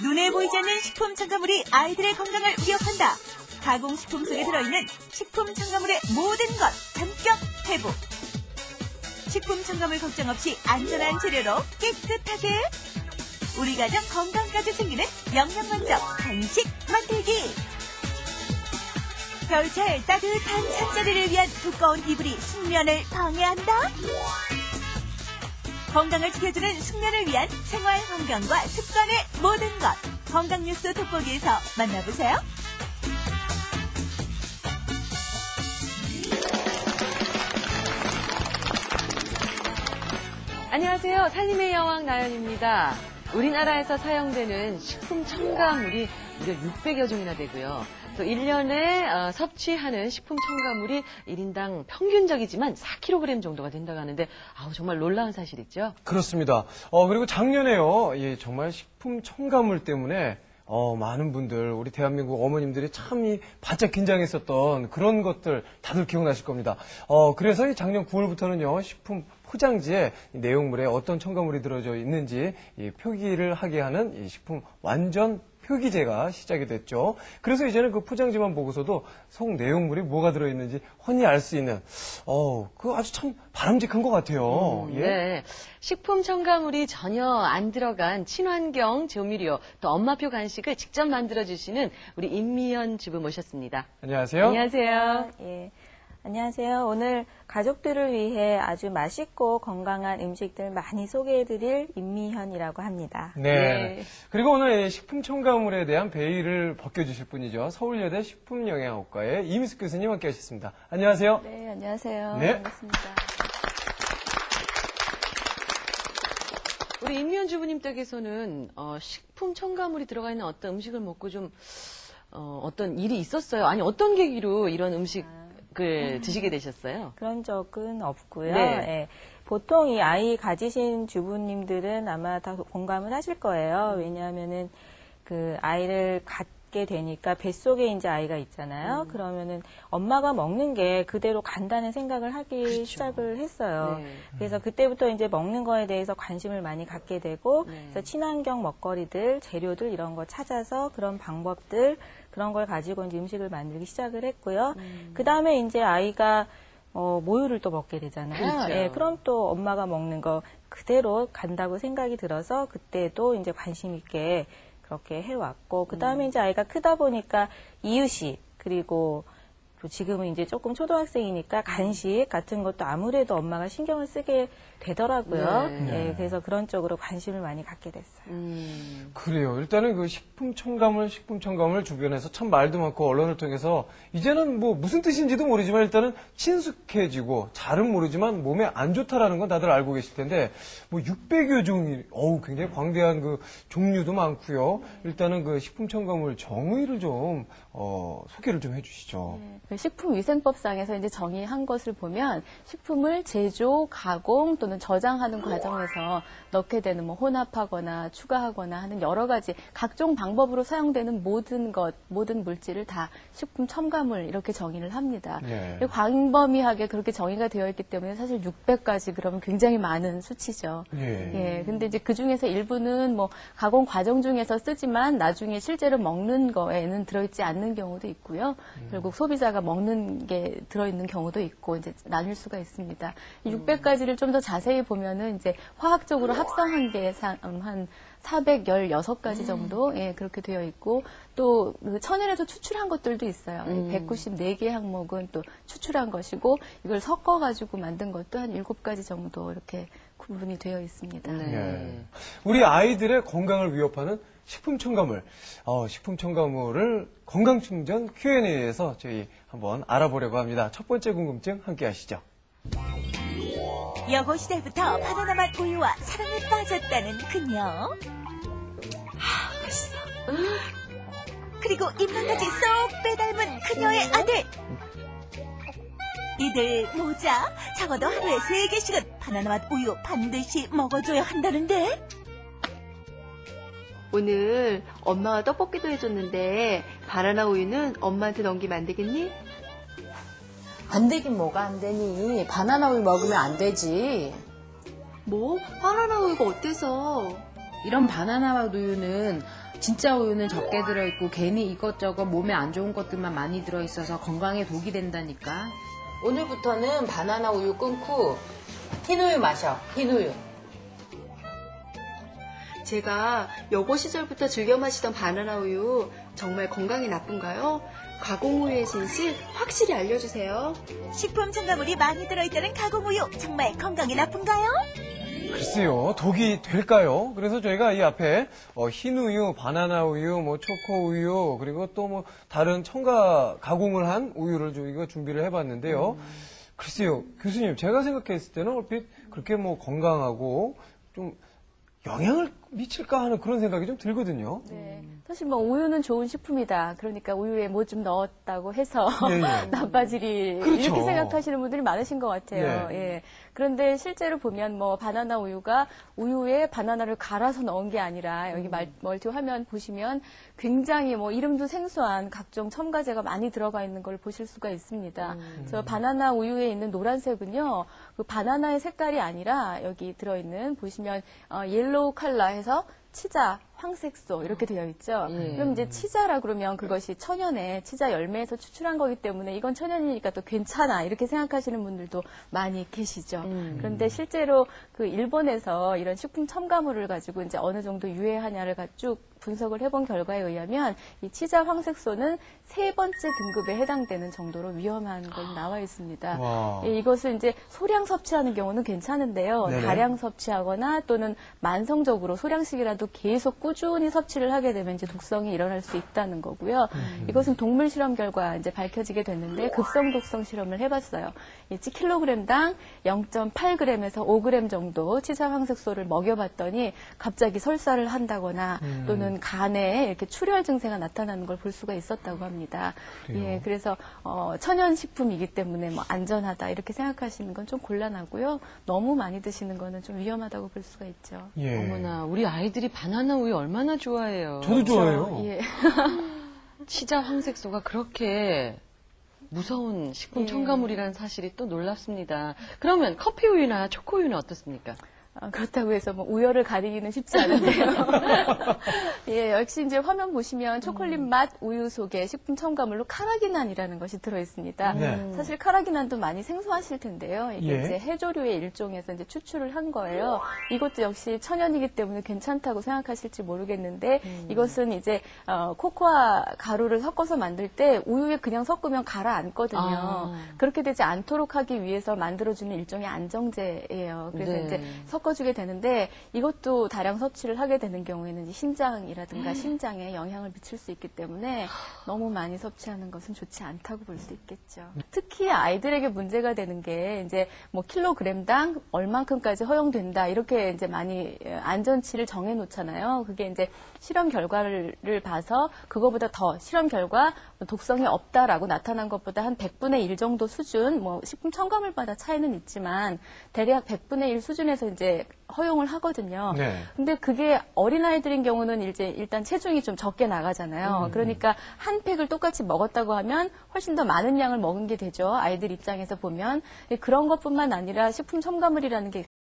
눈에 보이지 않는 식품 첨가물이 아이들의 건강을 위협한다. 가공식품 속에 들어있는 식품 첨가물의 모든 것 전격 회복. 식품 첨가물 걱정 없이 안전한 재료로 깨끗하게 우리 가족 건강까지 챙기는 영양 만점 간식 만들기. 겨울철 따뜻한 잠자리를 위한 두꺼운 이불이 숙면을 방해한다. 건강을 지켜주는 숙면을 위한 생활 환경과 습관의 모든 것. 건강뉴스 돋보기에서 만나보세요. 안녕하세요. 살림의 여왕 나연입니다. 우리나라에서 사용되는 식품 첨가물이 무려 600여 종이나 되고요. 또 1년에 섭취하는 식품 첨가물이 1인당 평균적이지만 4kg 정도가 된다고 하는데 정말 놀라운 사실이죠? 그렇습니다. 그리고 작년에요. 정말 식품 첨가물 때문에 많은 분들, 우리 대한민국 어머님들이 참 바짝 긴장했었던 그런 것들 다들 기억나실 겁니다. 그래서 작년 9월부터는요, 식품 포장지에 내용물에 어떤 첨가물이 들어져 있는지 표기를 하게 하는 이 식품 완전 표기제가 시작이 됐죠. 그래서 이제는 그 포장지만 보고서도 속 내용물이 뭐가 들어있는지 훤히 알 수 있는, 그거 아주 참 바람직한 것 같아요. 예? 네. 식품 첨가물이 전혀 안 들어간 친환경 조미료, 또 엄마표 간식을 직접 만들어주시는 우리 임미연 주부 모셨습니다. 안녕하세요. 안녕하세요. 예. 안녕하세요. 오늘 가족들을 위해 아주 맛있고 건강한 음식들 많이 소개해드릴 임미현이라고 합니다. 네. 그리고 오늘 식품 첨가물에 대한 베일을 벗겨주실 분이죠. 서울여대 식품영양학과의 이미숙 교수님 함께 하셨습니다. 안녕하세요. 네, 안녕하세요. 네. 반갑습니다. 우리 임미연 주부님 댁에서는 식품 첨가물이 들어가 있는 어떤 음식을 먹고 좀 어떤 일이 있었어요? 아니 어떤 계기로 이런 음식을 드시게 되셨어요? 그런 적은 없고요. 네. 예. 보통 이 아이 가지신 주부님들은 아마 다 공감을 하실 거예요. 왜냐하면은 그 아이를 갖게 되니까 뱃속에 이제 아이가 있잖아요. 그러면은 엄마가 먹는 게 그대로 간다는 생각을 하기 그렇죠. 시작을 했어요. 네. 그래서 그때부터 이제 먹는 거에 대해서 관심을 많이 갖게 되고, 네. 그래서 친환경 먹거리들, 재료들 이런 거 찾아서 그런 방법들, 그런 걸 가지고 이제 음식을 만들기 시작을 했고요. 그 다음에 이제 아이가 모유를 또 먹게 되잖아요. 그렇죠. 예, 그럼 또 엄마가 먹는 거 그대로 간다고 생각이 들어서 그때도 이제 관심 있게 그렇게 해왔고, 그 다음에 이제 아이가 크다 보니까 이유식, 그리고 또 지금은 이제 조금 초등학생이니까 간식 같은 것도 아무래도 엄마가 신경을 쓰게 되더라고요. 네. 예, 그래서 그런 쪽으로 관심을 많이 갖게 됐어요. 그래요. 일단은 그 식품 첨가물 주변에서 참 말도 많고 언론을 통해서 이제는 뭐 무슨 뜻인지도 모르지만 일단은 친숙해지고 잘은 모르지만 몸에 안 좋다라는 건 다들 알고 계실 텐데 뭐 600여 종이 굉장히 광대한 그 종류도 많고요. 일단은 그 식품 첨가물 정의를 좀 소개를 좀 해주시죠. 식품위생법상에서 이제 정의한 것을 보면 식품을 제조, 가공 또는 저장하는 과정에서 넣게 되는 뭐 혼합하거나 추가하거나 하는 여러 가지 각종 방법으로 사용되는 모든 물질을 다 식품 첨가물 이렇게 정의를 합니다. 네. 광범위하게 그렇게 정의가 되어 있기 때문에 사실 600가지 그러면 굉장히 많은 수치죠. 예. 근데 이제 그 중에서 일부는 뭐 가공 과정 중에서 쓰지만 나중에 실제로 먹는 거에는 들어있지 않는 경우도 있고요. 결국 소비자가 먹는 게 들어있는 경우도 있고 이제 나뉠 수가 있습니다. 600가지를 좀 더 자세히 보면은 이제 화학적으로 합성한 게 한 416가지 정도 그렇게 되어 있고 또 그 천연에서 추출한 것들도 있어요. 194개 항목은 또 추출한 것이고 이걸 섞어 가지고 만든 것도 한 7가지 정도 이렇게 구분이 되어 있습니다. 네. 우리 아이들의 건강을 위협하는 식품 첨가물. 식품 첨가물을 건강충전 Q&A에서 저희 한번 알아보려고 합니다. 첫 번째 궁금증 함께 하시죠. 여고 시절부터 바나나 맛 우유와 사랑에 빠졌다는 그녀. 맛있어. 그리고 입맛까지 쏙 빼닮은 그녀의 아들. 이들 모자 적어도 하루에 3개씩은 바나나 맛 우유 반드시 먹어줘야 한다는데. 오늘 엄마가 떡볶이도 해줬는데 바나나 우유는 엄마한테 넘기면 안 되겠니? 안 되긴 뭐가 안 되니. 바나나 우유 먹으면 안 되지. 뭐? 바나나 우유가 어때서? 이런 바나나 우유는 진짜 우유는 적게 들어있고 괜히 이것저것 몸에 안 좋은 것들만 많이 들어있어서 건강에 독이 된다니까. 오늘부터는 바나나 우유 끊고 흰우유 마셔. 흰우유. 제가 여고 시절부터 즐겨 마시던 바나나 우유 정말 건강에 나쁜가요? 가공우유의 진실 확실히 알려주세요. 식품 첨가물이 많이 들어있다는 가공우유 정말 건강에 나쁜가요? 글쎄요, 독이 될까요? 그래서 저희가 이 앞에 흰우유, 바나나우유, 뭐 초코우유, 그리고 또 뭐 다른 첨가 가공을 한 우유를 저희가 준비를 해봤는데요. 글쎄요, 교수님, 제가 생각했을 때는 얼핏 그렇게 뭐 건강하고 좀 영향을 미칠까 하는 그런 생각이 좀 들거든요. 네. 사실 뭐 우유는 좋은 식품이다. 그러니까 우유에 뭐 좀 넣었다고 해서 예, 예. 나빠지리 그렇죠. 이렇게 생각하시는 분들이 많으신 것 같아요. 네. 예. 그런데 실제로 보면 뭐 바나나 우유가 우유에 바나나를 갈아서 넣은 게 아니라 여기 멀티 화면 보시면 굉장히 뭐 이름도 생소한 각종 첨가제가 많이 들어가 있는 걸 보실 수가 있습니다. 저 바나나 우유에 있는 노란색은요, 그 바나나의 색깔이 아니라 여기 들어있는 보시면 옐로우 컬러 해서 치자, 황색소 이렇게 되어 있죠. 그럼 이제 치자라 그러면 그것이 천연의 치자 열매에서 추출한 거기 때문에 이건 천연이니까 또 괜찮아 이렇게 생각하시는 분들도 많이 계시죠. 그런데 실제로 그 일본에서 이런 식품 첨가물을 가지고 이제 어느 정도 유해하냐를 쭉 분석을 해본 결과에 의하면 이 치자 황색소는 3번째 등급에 해당되는 정도로 위험한 걸 나와 있습니다. 와. 예, 이것을 이제 소량 섭취하는 경우는 괜찮은데요. 네네. 다량 섭취하거나 또는 만성적으로 소량씩이라도 계속 꾸준히 섭취를 하게 되면 이제 독성이 일어날 수 있다는 거고요. 이것은 동물 실험 결과 이제 밝혀지게 됐는데 급성 독성 실험을 해봤어요. 1kg당 0.8g에서 5g 정도 치사 황색소를 먹여봤더니 갑자기 설사를 한다거나 또는 간에 이렇게 출혈 증세가 나타나는 걸 볼 수가 있었다고 합니다. 예, 그래서 천연 식품이기 때문에 뭐 안전하다 이렇게 생각하시는 건 좀 곤란하고요. 너무 많이 드시는 거는 좀 위험하다고 볼 수가 있죠. 예. 어머나, 우리 아이들이 바나나 우유 얼마나 좋아해요. 저도 좋아해요. 예. 치자 황색소가 그렇게 무서운 식품 첨가물이라는 사실이 또 놀랍습니다. 그러면 커피 우유나 초코 우유는 어떻습니까? 그렇다고 해서 뭐 우열을 가리기는 쉽지 않은데요. 예, 역시 이제 화면 보시면 초콜릿 맛 우유 속에 식품 첨가물로 카라기난이라는 것이 들어 있습니다. 네. 사실 카라기난도 많이 생소하실 텐데요. 이게 예. 이제 해조류의 일종에서 이제 추출을 한 거예요. 이것도 역시 천연이기 때문에 괜찮다고 생각하실지 모르겠는데 이것은 이제 코코아 가루를 섞어서 만들 때 우유에 그냥 섞으면 가라앉거든요. 그렇게 되지 않도록 하기 위해서 만들어주는 일종의 안정제예요. 그래서 네. 이제 섞어주게 되는데 이것도 다량 섭취를 하게 되는 경우에는 이제 신장이라든가 심장에 영향을 미칠 수 있기 때문에 너무 많이 섭취하는 것은 좋지 않다고 볼 수 있겠죠. 특히 아이들에게 문제가 되는 게 이제 뭐 킬로그램당 얼만큼까지 허용된다 이렇게 이제 많이 안전치를 정해 놓잖아요. 그게 이제 실험 결과를 봐서 그거보다 더 실험 결과 독성이 없다라고 나타난 것보다 한 100분의 1 정도 수준, 뭐 식품 첨가물마다 차이는 있지만 대략 100분의 1 수준에서 이제 허용을 하거든요. 네. 근데 그게 어린아이들인 경우는 이제 일단 체중이 좀 적게 나가잖아요. 그러니까 한 팩을 똑같이 먹었다고 하면 훨씬 더 많은 양을 먹은 게 되죠. 아이들 입장에서 보면. 그런 것뿐만 아니라 식품 첨가물이라는 게